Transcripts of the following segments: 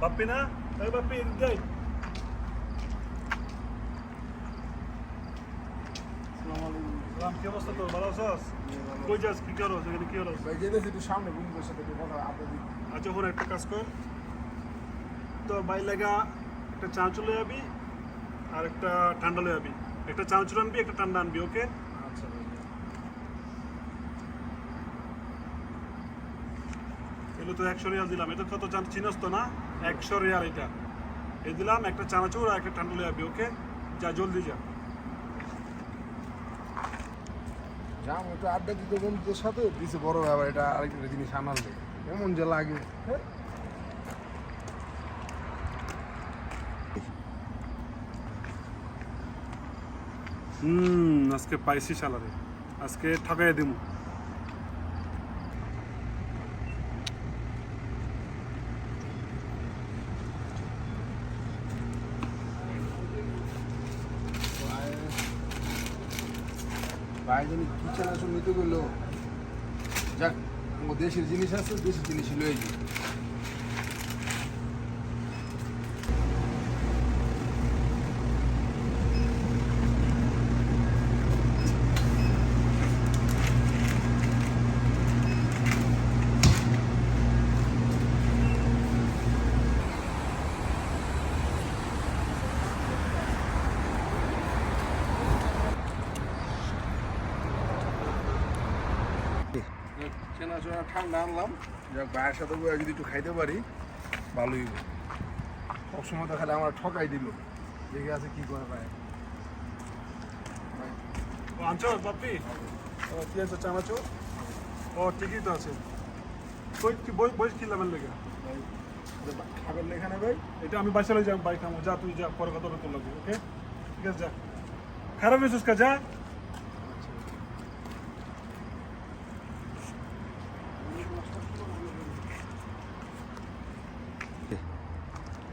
বাপ্পি না? এই বাপ্পি এদিক দেখ। সালাম, কি অবস্থা তোর? ভালো আছিস? কই যাস? কি করস? এখানে কি করস? ভাই যেতেছি একটু সামনে বন্ধুদের সাথে একটু কথা আপনাদের। আচ্ছা ওখানে একটা কাজ কর, তোর বাই লাগা একটা চা চলে যাবি আর একটা ঠান্ডা লয়ে যাবি। একটা চা চলে আনবি, একটা ঠান্ডা আনবি, ওকে? আচ্ছা ভাই। এগুলো তো 100 রিয়াল দিলাম। এটা কত চিনস তো না? 100 রিয়াল এটা। এই দিলাম, একটা চানাচুর আর একটা ঠান্ডা লয়ে যাবি, ওকে? যা জলদি যা। যাম একটু আড্ডা দিতে বন্ধুদের সাথে দিছে বড় ব্যাপার, এটা আরেকটা জিনিস আনালে এমন যে লাগে। হ্যাঁ আজকে পাইছি শালারে, আজকে ঠকাই দিমু। ভাই জানি কি চানাচুর নিতে গেলো, যাক ও দেশের জিনিস আছে, দেশের জিনিসই লয়ে যাই। চেনাচোনা ঠান্ডা আনলাম, যাক ভাইয়ের সাথে বয়ে যদি একটু খাইতে পারি ভালোই হবে। সবসময় তো খালি আমার ঠকাই দিল, দেখে আছে কি করে ভাই। ও আনছো বাপ্পি? ও কি আছে চানাচুর? ও ঠিকই তো আছে। কই কি বই কিনলাম লেগে? খাবার লেখানে ভাই, এটা আমি বাসায় যাই, বাইক নামো। যা তুই যা, পরে কথা বলতে লাগবে, ওকে? ঠিক আছে, যা। খারাপ হয়েছিস কা? যা।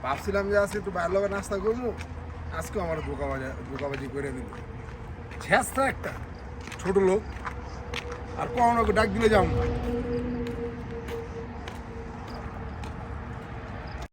ভাবছিলাম যে আজকে একটু বাইরের লগে নাস্তা করবো, আজকেও আমার ধোকাবাজি করে দিল। ঝ্যাঁসটা একটা ছোট লোক, আর কখনো ডাক দিলে যাও না।